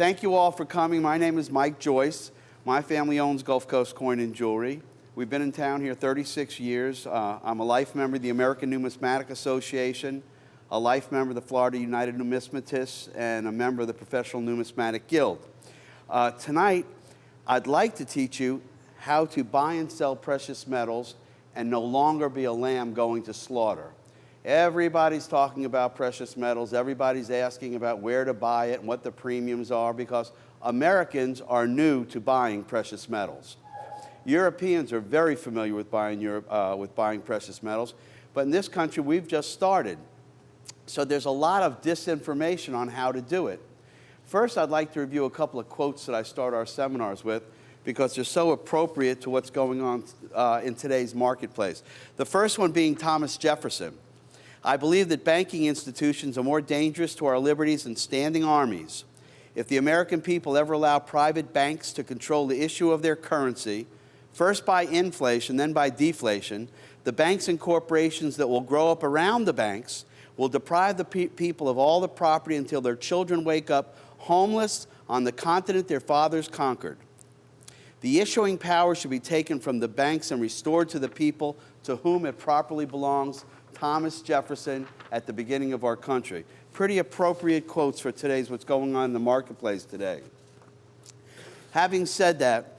Thank you all for coming. My name is Mike Joyce. My family owns Gulfcoast Coin and Jewelry. We've been in town here 36 years. I'm a life member of the American Numismatic Association, a life member of the Florida United Numismatists, and a member of the Professional Numismatic Guild. Tonight, I'd like to teach you how to buy and sell precious metals and no longer be a lamb going to slaughter. Everybody's talking about precious metals. Everybody's asking about where to buy it and what the premiums are, because Americans are new to buying precious metals. Europeans are very familiar with buying precious metals, but in this country we've just started. So there's a lot of disinformation on how to do it. First, I'd like to review a couple of quotes that I start our seminars with, because they're so appropriate to what's going on in today's marketplace. The first one being Thomas Jefferson. I believe that banking institutions are more dangerous to our liberties than standing armies. If the American people ever allow private banks to control the issue of their currency, first by inflation, then by deflation, the banks and corporations that will grow up around the banks will deprive the people of all the property until their children wake up homeless on the continent their fathers conquered. The issuing power should be taken from the banks and restored to the people to whom it properly belongs. Thomas Jefferson at the beginning of our country. Pretty appropriate quotes for today's what's going on in the marketplace today. Having said that,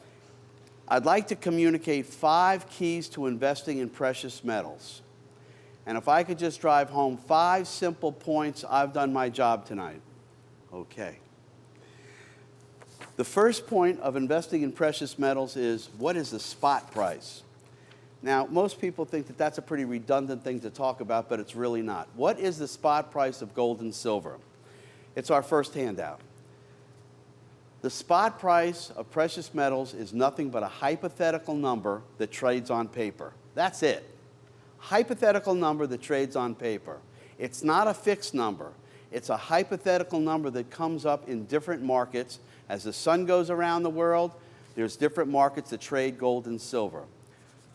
I'd like to communicate 5 keys to investing in precious metals. And if I could just drive home 5 simple points, I've done my job tonight. Okay. The first point of investing in precious metals is, what is the spot price? Now, most people think that that's a pretty redundant thing to talk about, but it's really not. What is the spot price of gold and silver? It's our first handout. The spot price of precious metals is nothing but a hypothetical number that trades on paper. That's it. Hypothetical number that trades on paper. It's not a fixed number. It's a hypothetical number that comes up in different markets. As the sun goes around the world, there's different markets that trade gold and silver.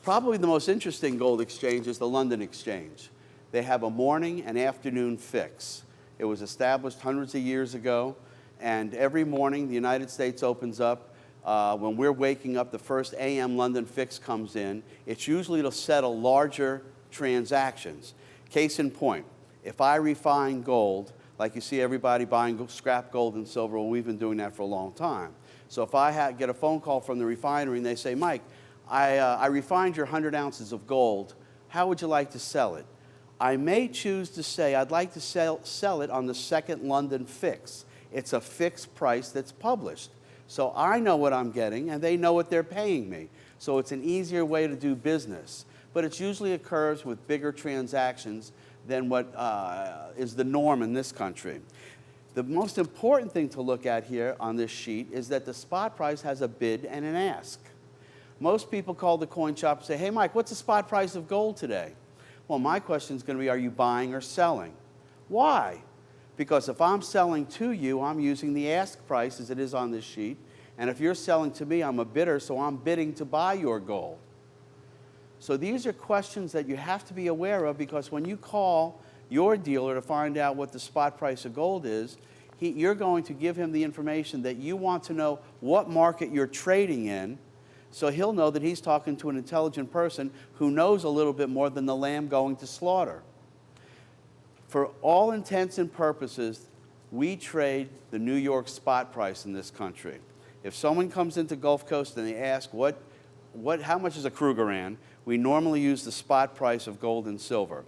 Probably the most interesting gold exchange is the London Exchange. They have a morning and afternoon fix. It was established hundreds of years ago, and every morning the United States opens up. When we're waking up, the first AM London fix comes in. It's usually to settle larger transactions. Case in point, if I refine gold, like you see everybody buying scrap gold and silver, well, we've been doing that for a long time. So if I get a phone call from the refinery and they say, Mike, I refined your 100 ounces of gold. How would you like to sell it? I may choose to say I'd like to sell it on the second London fix. It's a fixed price that's published. So I know what I'm getting and they know what they're paying me. So it's an easier way to do business. But it usually occurs with bigger transactions than what is the norm in this country. The most important thing to look at here on this sheet is that the spot price has a bid and an ask. Most people call the coin shop and say, hey, Mike, what's the spot price of gold today? Well, my question is going to be, are you buying or selling? Why? Because if I'm selling to you, I'm using the ask price as it is on this sheet. And if you're selling to me, I'm a bidder, so I'm bidding to buy your gold. So these are questions that you have to be aware of, because when you call your dealer to find out what the spot price of gold is, you're going to give him the information that you want to know what market you're trading in. So he'll know that he's talking to an intelligent person who knows a little bit more than the lamb going to slaughter. For all intents and purposes, we trade the New York spot price in this country. If someone comes into Gulfcoast and they ask, how much is a Krugerrand, we normally use the spot price of gold and silver.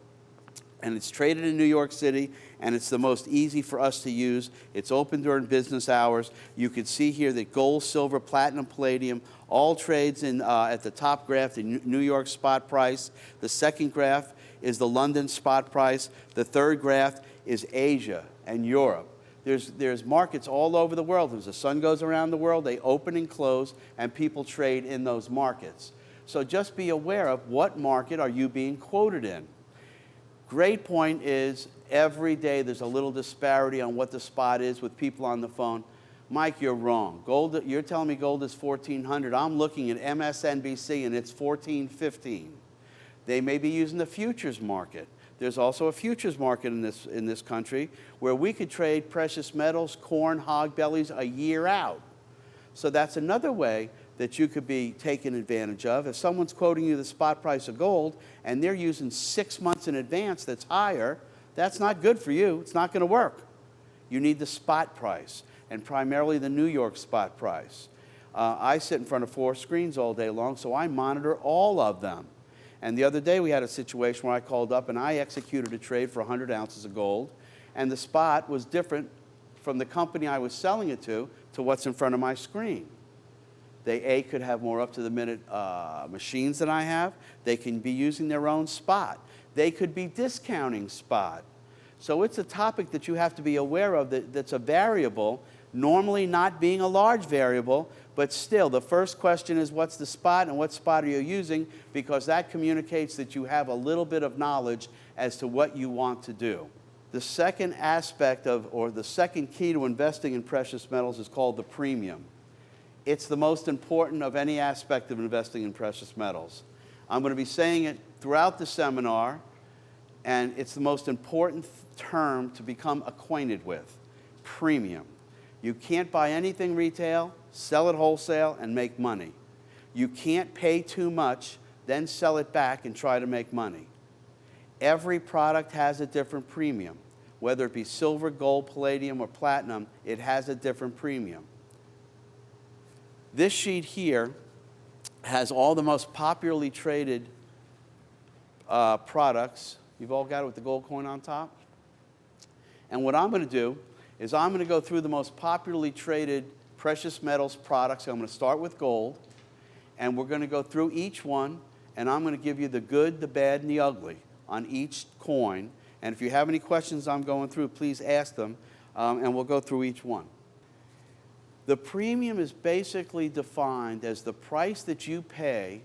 And it's traded in New York City, and it's the most easy for us to use. It's open during business hours. You can see here that gold, silver, platinum, palladium, all trades in at the top graph, the New York spot price. The second graph is the London spot price. The third graph is Asia and Europe. There's markets all over the world. As the sun goes around the world, they open and close, and people trade in those markets. So just be aware of what market are you being quoted in. Great point is, every day there's a little disparity on what the spot is with people on the phone. Mike, you're wrong. Gold, you're telling me gold is 1,400. I'm looking at MSNBC and it's 1,415. They may be using the futures market. there's also a futures market in this country where we could trade precious metals, corn, hog bellies a year out. So that's another way that you could be taken advantage of. If someone's quoting you the spot price of gold and they're using 6 months in advance that's higher, that's not good for you. It's not going to work. You need the spot price, and primarily the New York spot price. I sit in front of 4 screens all day long, so I monitor all of them. And the other day we had a situation where I called up and I executed a trade for 100 ounces of gold, and the spot was different from the company I was selling it to what's in front of my screen. They, could have more up-to-the-minute machines than I have. They can be using their own spot. They could be discounting spot. So it's a topic that you have to be aware of that's a variable, normally not being a large variable, but still, the first question is what's the spot and what spot are you using, because that communicates that you have a little bit of knowledge as to what you want to do. The second aspect of, or the second key to investing in precious metals is called the premium. It's the most important of any aspect of investing in precious metals. I'm going to be saying it throughout the seminar, and it's the most important term to become acquainted with, premium. You can't buy anything retail, sell it wholesale, and make money. You can't pay too much, then sell it back and try to make money. Every product has a different premium. Whether it be silver, gold, palladium, or platinum, it has a different premium. This sheet here has all the most popularly traded products. You've all got it with the gold coin on top? And what I'm going to do is I'm going to go through the most popularly traded precious metals products. I'm going to start with gold, and we're going to go through each one, and I'm going to give you the good, the bad, and the ugly on each coin. And if you have any questions I'm going through, please ask them, and we'll go through each one. The premium is basically defined as the price that you pay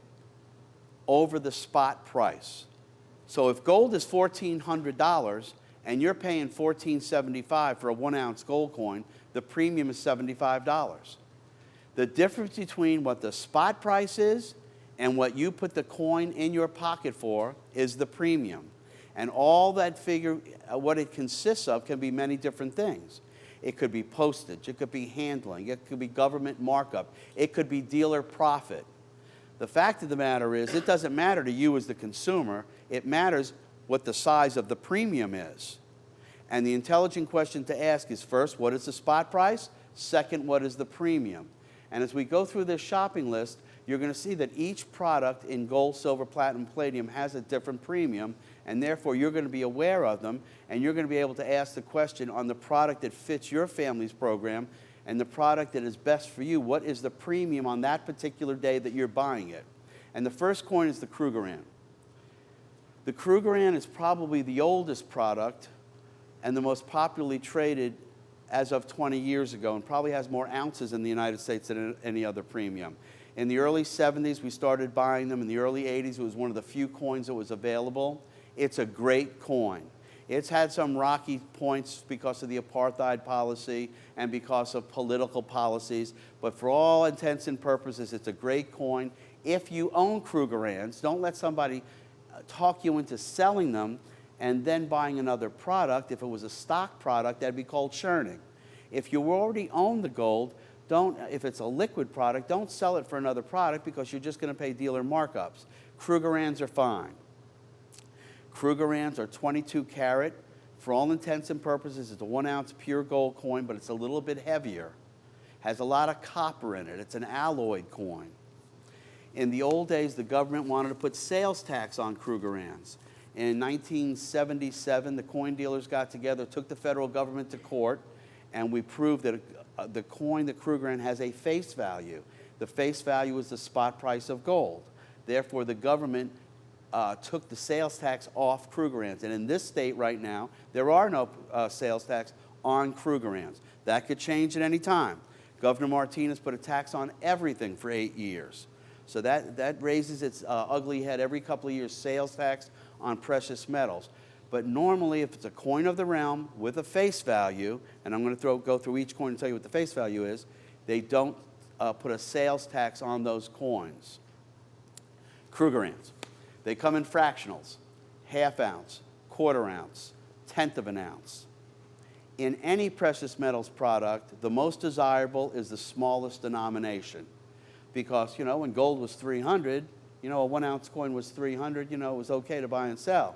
over the spot price. So if gold is $1,400 and you're paying $1,475 for a 1-ounce gold coin, the premium is $75. The difference between what the spot price is and what you put the coin in your pocket for is the premium. And all that figure, what it consists of, can be many different things. It could be postage, it could be handling, it could be government markup, it could be dealer profit. The fact of the matter is, it doesn't matter to you as the consumer, it matters what the size of the premium is. And the intelligent question to ask is, first, what is the spot price? Second, what is the premium? And as we go through this shopping list, you're going to see that each product in gold, silver, platinum, palladium has a different premium, and therefore you're going to be aware of them, and you're going to be able to ask the question on the product that fits your family's program and the product that is best for you. What is the premium on that particular day that you're buying it? And the first coin is the Krugerrand. The Krugerrand is probably the oldest product and the most popularly traded as of 20 years ago, and probably has more ounces in the United States than any other premium. In the early 70s, we started buying them. In the early 80s, it was one of the few coins that was available. It's a great coin. It's had some rocky points because of the apartheid policy and because of political policies, but for all intents and purposes, it's a great coin. If you own Krugerrands, don't let somebody talk you into selling them and then buying another product. If it was a stock product, that'd be called churning. If you already own the gold, if it's a liquid product, don't sell it for another product because you're just going to pay dealer markups. Krugerrands are fine. Krugerrands are 22 karat. For all intents and purposes, it's a 1-ounce pure gold coin, but it's a little bit heavier. Has a lot of copper in it. It's an alloyed coin. In the old days, the government wanted to put sales tax on Krugerrands. In 1977, the coin dealers got together, took the federal government to court, and we proved that the coin, the Krugerrand, has a face value. The face value is the spot price of gold. Therefore, the government took the sales tax off Krugerrands. And in this state right now, there are no sales tax on Krugerrands. That could change at any time. Governor Martinez put a tax on everything for 8 years. So that raises its ugly head every couple of years, sales tax on precious metals. But normally, if it's a coin of the realm with a face value, and I'm going to go through each coin and tell you what the face value is, they don't put a sales tax on those coins. Krugerrands. They come in fractionals, half ounce, quarter ounce, tenth of an ounce. In any precious metals product, the most desirable is the smallest denomination. Because, when gold was 300, a 1 ounce coin was 300, it was okay to buy and sell.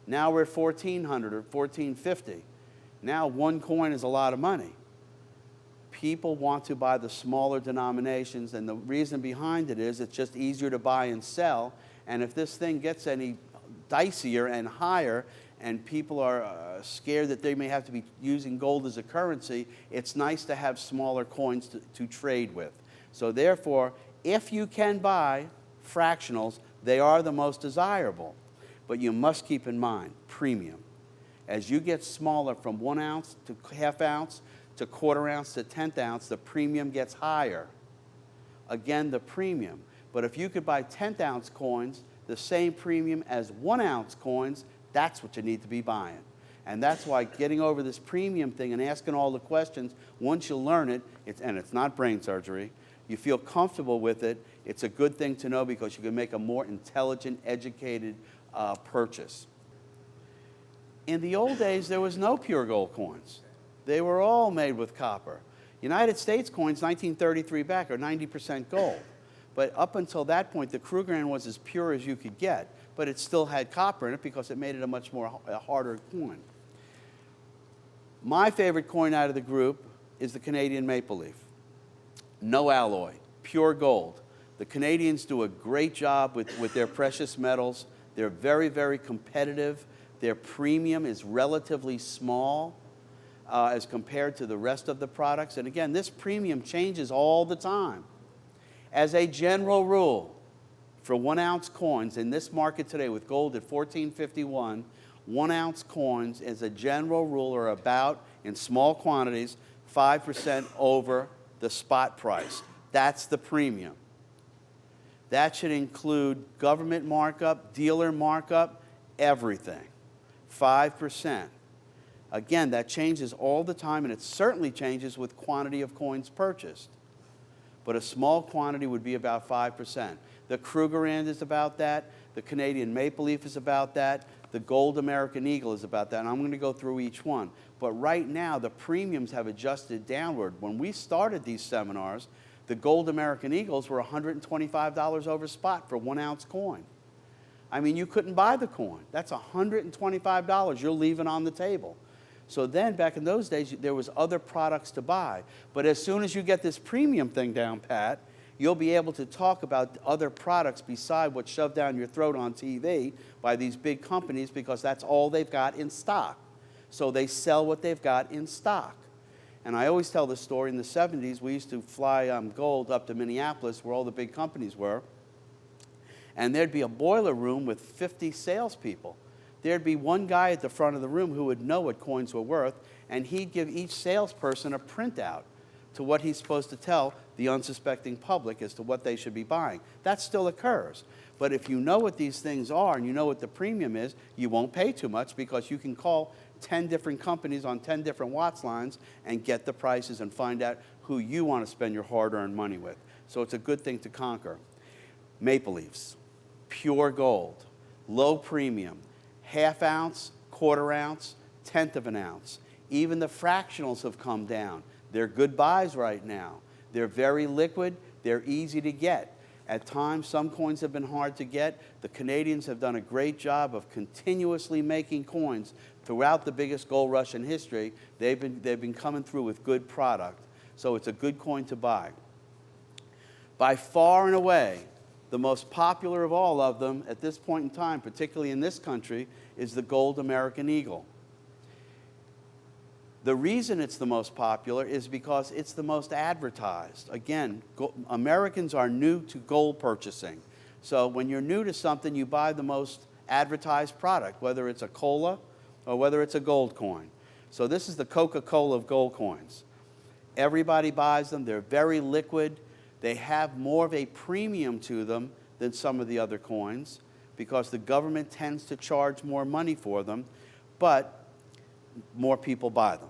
Now we're at 1,400 or 1,450. Now one coin is a lot of money. People want to buy the smaller denominations, and the reason behind it is it's just easier to buy and sell. And if this thing gets any dicier and higher, and people are scared that they may have to be using gold as a currency, it's nice to have smaller coins to trade with. So therefore, if you can buy fractionals, they are the most desirable. But you must keep in mind, premium. As you get smaller from 1 ounce to half ounce to quarter ounce to tenth ounce, the premium gets higher. Again, the premium. But if you could buy tenth ounce coins, the same premium as 1 ounce coins, that's what you need to be buying. And that's why getting over this premium thing and asking all the questions, once you learn it, and it's not brain surgery, you feel comfortable with it, it's a good thing to know because you can make a more intelligent, educated purchase. In the old days, there was no pure gold coins. They were all made with copper. United States coins, 1933 back, are 90% gold. But up until that point, the Krugerrand was as pure as you could get, but it still had copper in it because it made it a harder coin. My favorite coin out of the group is the Canadian maple leaf. No alloy, pure gold. The Canadians do a great job with their precious metals. They're very, very competitive. Their premium is relatively small as compared to the rest of the products. And again, this premium changes all the time. As a general rule, for 1 ounce coins in this market today with gold at $14.51, 1 ounce coins as a general rule are about, in small quantities, 5% over the spot price. That's the premium. That should include government markup, dealer markup, everything. 5%. Again, that changes all the time, and it certainly changes with quantity of coins purchased. But a small quantity would be about 5%. The Krugerrand is about that. The Canadian maple leaf is about that. The gold American Eagle is about that. And I'm going to go through each one. But right now, the premiums have adjusted downward. When we started these seminars, the gold American Eagles were $125 over spot for 1 ounce coin. I mean, you couldn't buy the coin. That's $125 you're leaving on the table. So then, back in those days, there was other products to buy. But as soon as you get this premium thing down pat, you'll be able to talk about other products beside what's shoved down your throat on TV by these big companies because that's all they've got in stock. So they sell what they've got in stock. And I always tell the story, in the 70s, we used to fly gold up to Minneapolis where all the big companies were. And there'd be a boiler room with 50 salespeople. There'd be one guy at the front of the room who would know what coins were worth, and he'd give each salesperson a printout to what he's supposed to tell the unsuspecting public as to what they should be buying. That still occurs. But if you know what these things are and you know what the premium is, you won't pay too much because you can call 10 different companies on 10 different watts lines and get the prices and find out who you want to spend your hard-earned money with. So it's a good thing to conquer. Maple leafs, pure gold, low premium, half ounce, quarter ounce, tenth of an ounce. Even the fractionals have come down. They're good buys right now. They're very liquid. They're easy to get. At times, some coins have been hard to get. The Canadians have done a great job of continuously making coins throughout the biggest gold rush in history. They've been coming through with good product. So it's a good coin to buy. By far and away, the most popular of all of them at this point in time, particularly in this country, is the gold American Eagle. The reason it's the most popular is because it's the most advertised. Again, Americans are new to gold purchasing. So when you're new to something, you buy the most advertised product, whether it's a cola or whether it's a gold coin. So this is the Coca-Cola of gold coins. Everybody buys them. They're very liquid. They have more of a premium to them than some of the other coins because the government tends to charge more money for them, but more people buy them.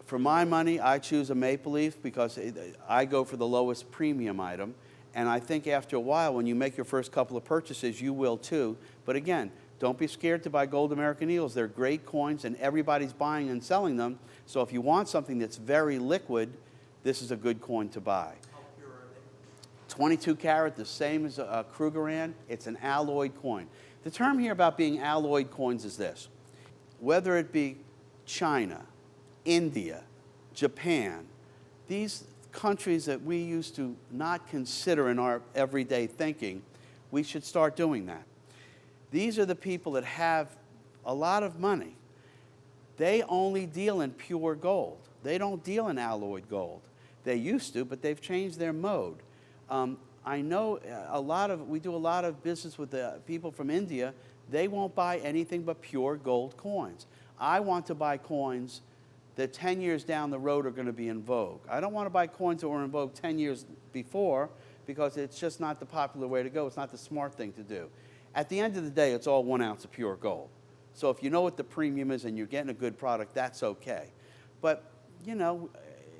For my money, I choose a maple leaf because I go for the lowest premium item. And I think after a while, when you make your first couple of purchases, you will too. But again, Don't be scared to buy gold American Eagles. They're great coins, and everybody's buying and selling them. So if you want something that's very liquid, this is a good coin to buy. How pure are they? 22 karat, the same as a Krugerrand. It's an alloyed coin. The term here about being alloyed coins is this. Whether it be China, India, Japan, these countries that we used to not consider in our everyday thinking, we should start doing that. These are the people that have a lot of money. They only deal in pure gold. They don't deal in alloyed gold. They used to, but they've changed their mode. I know we do a lot of business with the people from India. They won't buy anything but pure gold coins. I want to buy coins that 10 years down the road are going to be in vogue. I don't want to buy coins that were in vogue 10 years before because it's just not the popular way to go. It's not the smart thing to do. At the end of the day, it's all 1 ounce of pure gold. So if you know what the premium is and you're getting a good product, that's okay. But, you know,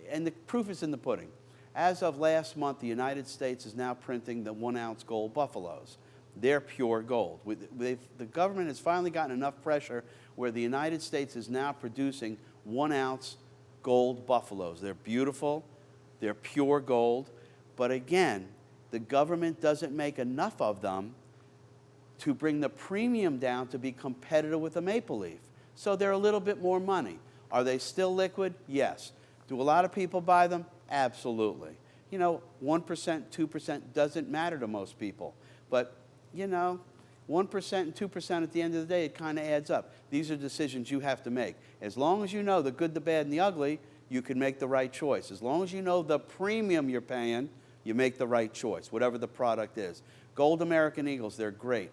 and the proof is in the pudding. As of last month, the United States is now printing the 1 ounce gold buffaloes. They're pure gold. The government has finally gotten enough pressure where the United States is now producing 1 ounce gold buffaloes. They're beautiful, they're pure gold, but again, the government doesn't make enough of them to bring the premium down to be competitive with a maple leaf. So they're a little bit more money. Are they still liquid? Yes. Do a lot of people buy them? Absolutely. You know, 1%, 2% doesn't matter to most people. But, you know, 1% and 2% at the end of the day, it kind of adds up. These are decisions you have to make. As long as you know the good, the bad, and the ugly, you can make the right choice. As long as you know the premium you're paying, you make the right choice, whatever the product is. Gold American Eagles, they're great.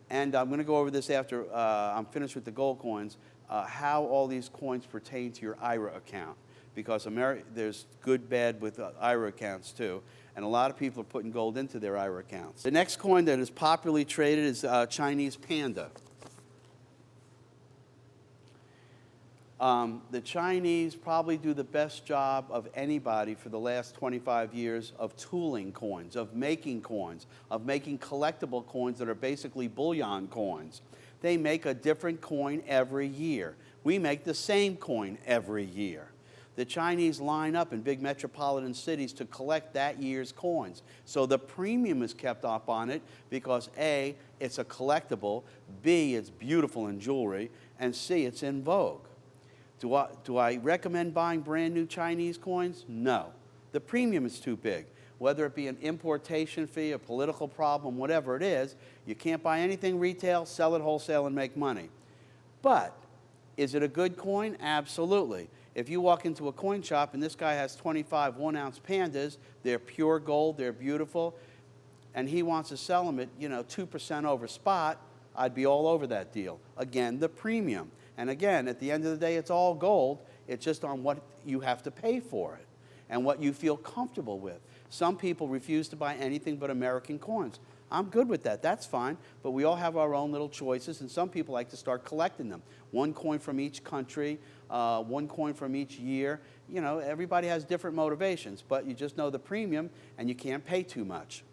And I'm going to go over this after I'm finished with the gold coins, how all these coins pertain to your IRA account. Because there's good, bad with IRA accounts too. And a lot of people are putting gold into their IRA accounts. The next coin that is popularly traded is Chinese panda. The Chinese probably do the best job of anybody for the last 25 years of tooling coins, of making collectible coins that are basically bullion coins. They make a different coin every year. We make the same coin every year. The Chinese line up in big metropolitan cities to collect that year's coins. So the premium is kept up on it because A, it's a collectible, B, it's beautiful in jewelry, and C, it's in vogue. Do I recommend buying brand new Chinese coins? No. The premium is too big. Whether it be an importation fee, a political problem, whatever it is, you can't buy anything retail, sell it wholesale, and make money. But is it a good coin? Absolutely. If you walk into a coin shop and this guy has 25 1-ounce pandas, they're pure gold, they're beautiful, and he wants to sell them at 2% over spot, I'd be all over that deal. Again, the premium. And again, at the end of the day, it's all gold. It's just on what you have to pay for it and what you feel comfortable with. Some people refuse to buy anything but American coins. I'm good with that. That's fine. But we all have our own little choices, and some people like to start collecting them. One coin from each country, one coin from each year. You know, everybody has different motivations, but you just know the premium, and you can't pay too much.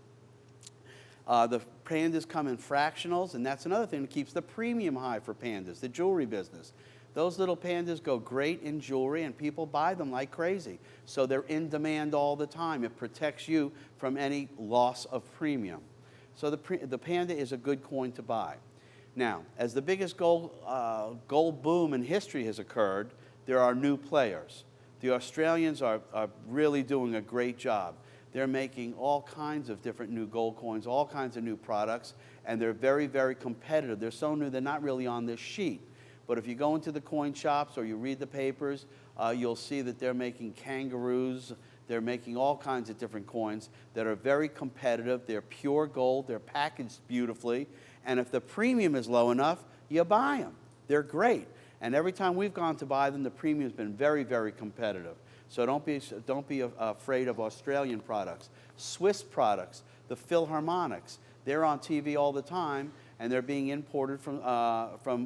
The pandas come in fractionals, and that's another thing that keeps the premium high for pandas, the jewelry business. Those little pandas go great in jewelry, and people buy them like crazy. So they're in demand all the time. It protects you from any loss of premium. So the panda is a good coin to buy. Now, as the biggest gold boom in history has occurred, there are new players. The Australians are really doing a great job. They're making all kinds of different new gold coins, all kinds of new products, and they're very, very competitive. They're so new, they're not really on this sheet. But if you go into the coin shops or you read the papers, you'll see that they're making kangaroos. They're making all kinds of different coins that are very competitive. They're pure gold. They're packaged beautifully. And if the premium is low enough, you buy them. They're great. And every time we've gone to buy them, the premium's been very, very competitive. So don't be afraid of Australian products. Swiss products, the Philharmonics, they're on TV all the time, and they're being imported from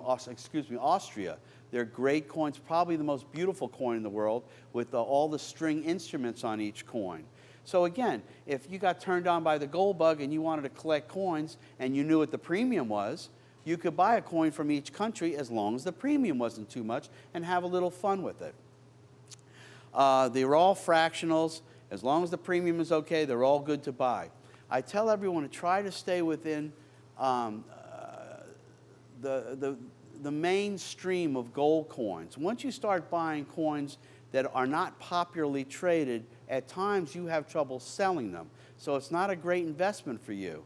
Austria. They're great coins, probably the most beautiful coin in the world, with all the string instruments on each coin. So again, if you got turned on by the gold bug and you wanted to collect coins and you knew what the premium was, You could buy a coin from each country as long as the premium wasn't too much and have a little fun with it. They're all fractionals. As long as the premium is okay, they're all good to buy. I tell everyone to try to stay within the mainstream of gold coins. Once you start buying coins that are not popularly traded, at times you have trouble selling them. So it's not a great investment for you.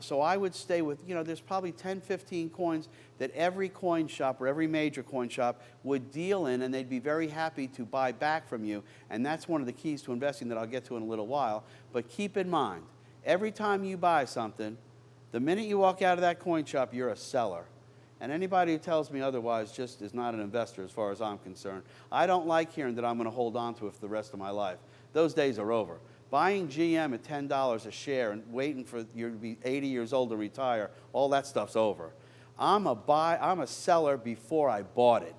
So I would stay with, there's probably 10, 15 coins that every coin shop or every major coin shop would deal in, and they'd be very happy to buy back from you. And that's one of the keys to investing that I'll get to in a little while. But keep in mind, every time you buy something, the minute you walk out of that coin shop, you're a seller. And anybody who tells me otherwise just is not an investor as far as I'm concerned. I don't like hearing that I'm going to hold on to it for the rest of my life. Those days are over. Buying GM at $10 a share and waiting for you to be 80 years old to retire, all that stuff's over. I'm a seller before I bought it.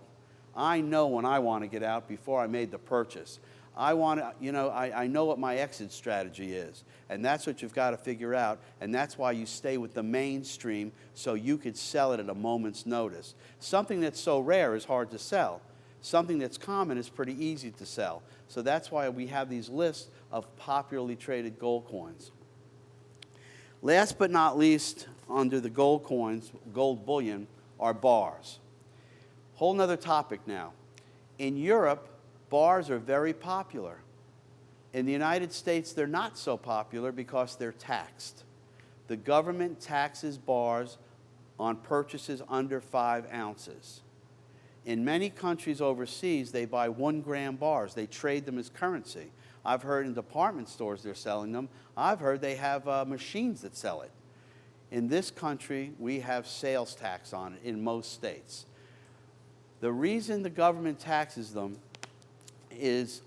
I know when I want to get out before I made the purchase. I know what my exit strategy is, and that's what you've got to figure out, and that's why you stay with the mainstream so you could sell it at a moment's notice. Something that's so rare is hard to sell. Something that's common is pretty easy to sell. So that's why we have these lists of popularly traded gold coins. Last but not least, under the gold coins, gold bullion, are bars. Whole nother topic now. In Europe, bars are very popular. In the United States, they're not so popular because they're taxed. The government taxes bars on purchases under 5 ounces. In many countries overseas, they buy 1-gram bars. They trade them as currency. I've heard in department stores they're selling them. I've heard they have machines that sell it. In this country, we have sales tax on it in most states. The reason the government taxes them is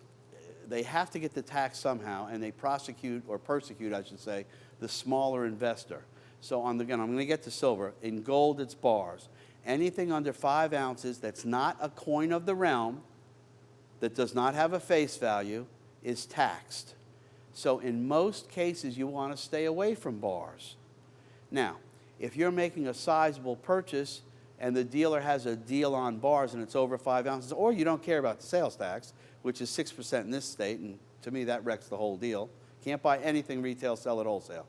they have to get the tax somehow, and they persecute, I should say, the smaller investor. So again, I'm going to get to silver. In gold, it's bars. Anything under 5 ounces that's not a coin of the realm, that does not have a face value, is taxed. So in most cases, you want to stay away from bars. Now, if you're making a sizable purchase and the dealer has a deal on bars and it's over 5 ounces, or you don't care about the sales tax, which is 6% in this state, and to me that wrecks the whole deal. Can't buy anything retail, sell it wholesale.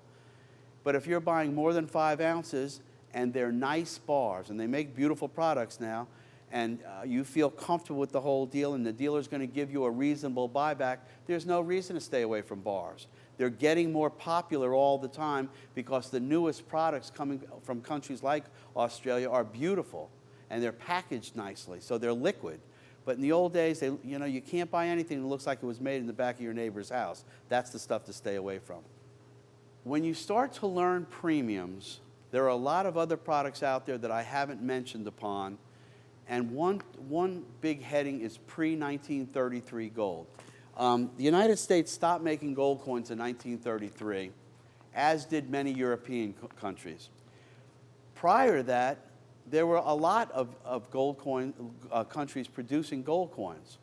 But if you're buying more than 5 ounces and they're nice bars, and they make beautiful products now, and you feel comfortable with the whole deal, and the dealer's going to give you a reasonable buyback, there's no reason to stay away from bars. They're getting more popular all the time because the newest products coming from countries like Australia are beautiful, and they're packaged nicely, so they're liquid. But in the old days, you can't buy anything that looks like it was made in the back of your neighbor's house. That's the stuff to stay away from. When you start to learn premiums, there are a lot of other products out there that I haven't mentioned upon, and one big heading is pre-1933 gold. The United States stopped making gold coins in 1933, as did many European countries. Prior to that, there were a lot of countries producing gold coins.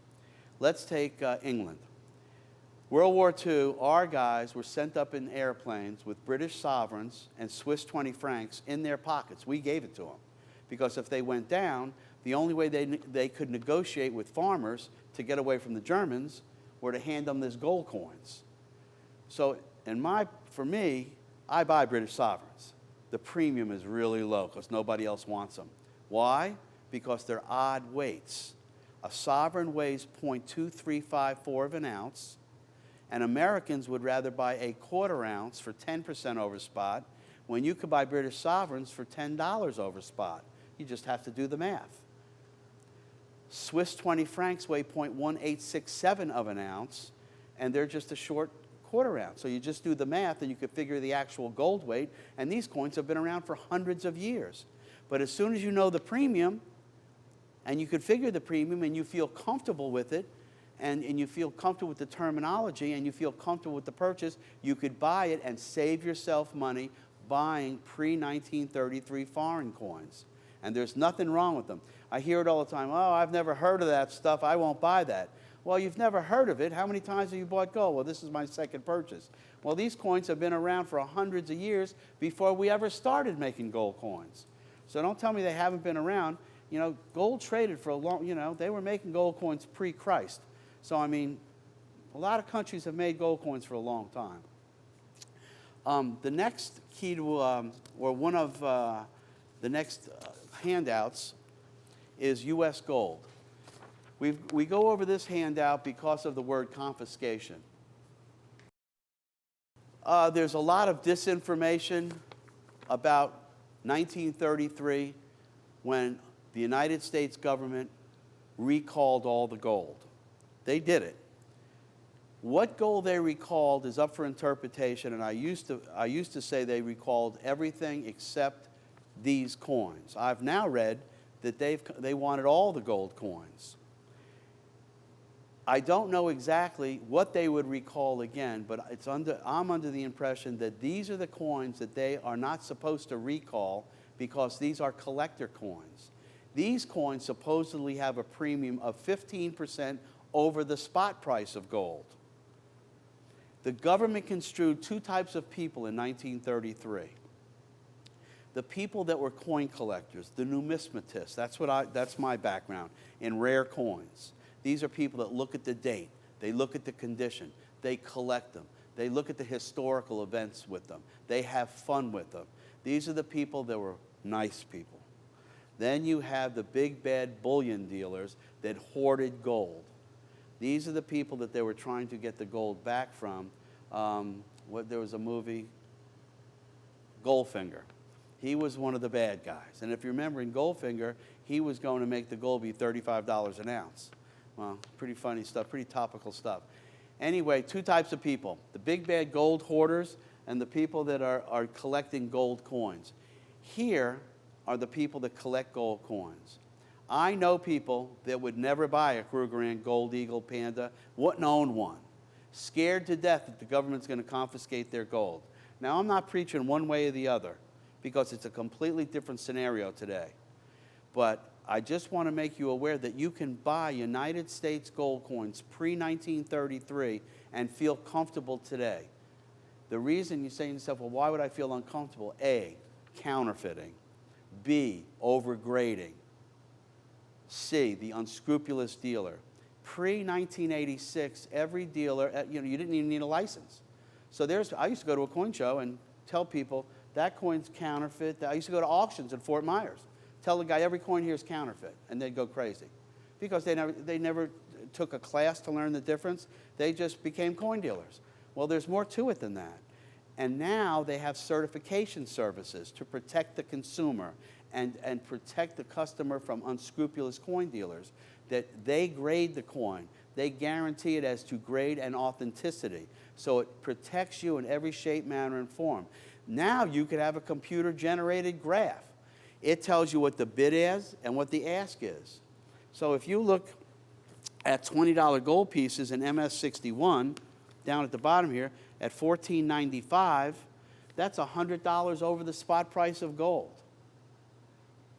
Let's take England. World War II, our guys were sent up in airplanes with British sovereigns and Swiss 20 francs in their pockets. We gave it to them. Because if they went down, the only way they could negotiate with farmers to get away from the Germans were to hand them these gold coins. So for me, I buy British sovereigns. The premium is really low because nobody else wants them. Why? Because they're odd weights. A sovereign weighs 0.2354 of an ounce, and Americans would rather buy a 1/4 ounce for 10% over spot when you could buy British sovereigns for $10 over spot. You just have to do the math. Swiss 20 francs weigh 0.1867 of an ounce, and they're just a short 1/4 ounce. So you just do the math, and you could figure the actual gold weight, and these coins have been around for hundreds of years. But as soon as you know the premium, and you could figure the premium, and you feel comfortable with it, and you feel comfortable with the terminology, and you feel comfortable with the purchase, you could buy it and save yourself money buying pre-1933 foreign coins. And there's nothing wrong with them. I hear it all the time, oh, I've never heard of that stuff, I won't buy that. Well, you've never heard of it. How many times have you bought gold? Well, this is my second purchase. Well, these coins have been around for hundreds of years before we ever started making gold coins. So don't tell me they haven't been around. You know, gold traded for a long, you know, they were making gold coins pre-Christ. So, I mean, a lot of countries have made gold coins for a long time. The next key to, or one of the next handouts is U.S. gold. We go over this handout because of the word confiscation. There's a lot of disinformation about 1933 when the United States government recalled all the gold. They did it. What gold they recalled is up for interpretation, and I used to say they recalled everything except these coins. I've now read that they wanted all the gold coins. I don't know exactly what they would recall again, but I'm under the impression that these are the coins that they are not supposed to recall because these are collector coins. These coins supposedly have a premium of 15% over the spot price of gold. The government construed two types of people in 1933. The people that were coin collectors, the numismatists, that's my background, in rare coins. These are people that look at the date, they look at the condition, they collect them, they look at the historical events with them, they have fun with them. These are the people that were nice people. Then you have the big bad bullion dealers that hoarded gold. These are the people that they were trying to get the gold back from. There was a movie, Goldfinger. He was one of the bad guys. And if you remember in Goldfinger, he was going to make the gold be $35 an ounce. Well, pretty funny stuff, pretty topical stuff. Anyway, two types of people, the big bad gold hoarders and the people that are collecting gold coins. Here are the people that collect gold coins. I know people that would never buy a Krugerrand Gold Eagle Panda, wouldn't own one, scared to death that the government's going to confiscate their gold. Now, I'm not preaching one way or the other because it's a completely different scenario today. But I just want to make you aware that you can buy United States gold coins pre-1933 and feel comfortable today. The reason you're saying to yourself, well, why would I feel uncomfortable? A, counterfeiting. B, overgrading. C, the unscrupulous dealer. Pre-1986, every dealer, you didn't even need a license. So I used to go to a coin show and tell people that coin's counterfeit. I used to go to auctions in Fort Myers. Tell the guy every coin here is counterfeit, and they'd go crazy because they never took a class to learn the difference. They just became coin dealers. Well, there's more to it than that. And now they have certification services to protect the consumer and protect the customer from unscrupulous coin dealers, that they grade the coin. They guarantee it as to grade and authenticity. So it protects you in every shape, manner, and form. Now you could have a computer-generated graph. It tells you what the bid is and what the ask is. So if you look at $20 gold pieces in MS61, down at the bottom here, at $14.95, that's $100 over the spot price of gold.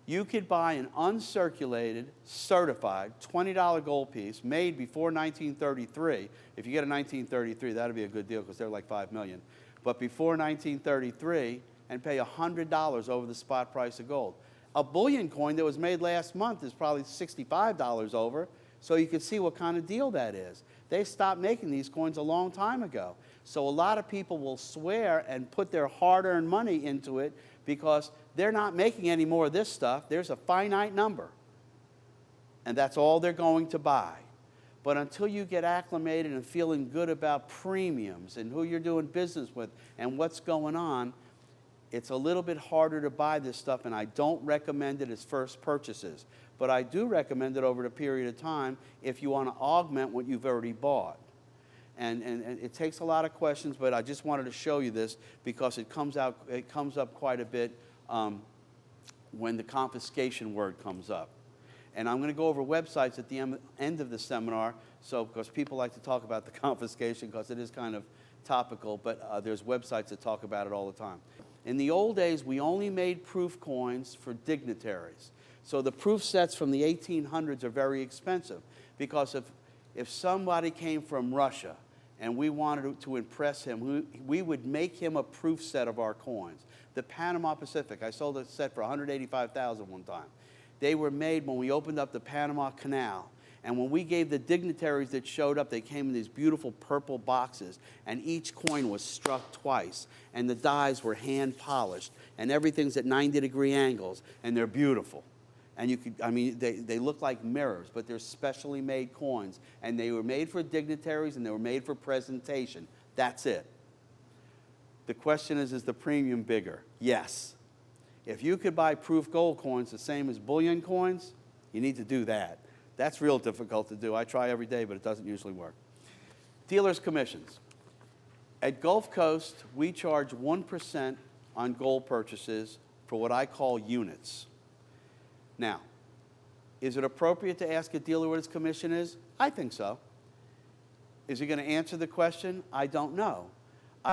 You could buy an uncirculated, certified $20 gold piece made before 1933. If you get a 1933, that'd be a good deal because they're like $5 million. But before 1933, and pay $100 over the spot price of gold. A bullion coin that was made last month is probably $65 over, so you can see what kind of deal that is. They stopped making these coins a long time ago. So a lot of people will swear and put their hard-earned money into it because they're not making any more of this stuff. There's a finite number, and that's all they're going to buy. But until you get acclimated and feeling good about premiums and who you're doing business with and what's going on, it's a little bit harder to buy this stuff, and I don't recommend it as first purchases. But I do recommend it over a period of time if you want to augment what you've already bought. And it takes a lot of questions, but I just wanted to show you this because it comes up quite a bit when the confiscation word comes up. And I'm going to go over websites at the end of the seminar, because people like to talk about the confiscation because it is kind of topical, but there's websites that talk about it all the time. In the old days, we only made proof coins for dignitaries. So the proof sets from the 1800s are very expensive because if somebody came from Russia and we wanted to impress him. We would make him a proof set of our coins. The Panama Pacific, I sold a set for $185,000 one time. They were made when we opened up the Panama Canal. And when we gave the dignitaries that showed up, they came in these beautiful purple boxes, and each coin was struck twice, and the dies were hand polished, and everything's at 90-degree angles, and they're beautiful. And you could, I mean, they look like mirrors, but they're specially made coins, and they were made for dignitaries, and they were made for presentation. That's it. The question is the premium bigger? Yes. If you could buy proof gold coins the same as bullion coins, you need to do that. That's real difficult to do. I try every day, but it doesn't usually work. Dealers' commissions. At Gulfcoast, we charge 1% on gold purchases for what I call units. Now, is it appropriate to ask a dealer what his commission is? I think so. Is he going to answer the question? I don't know.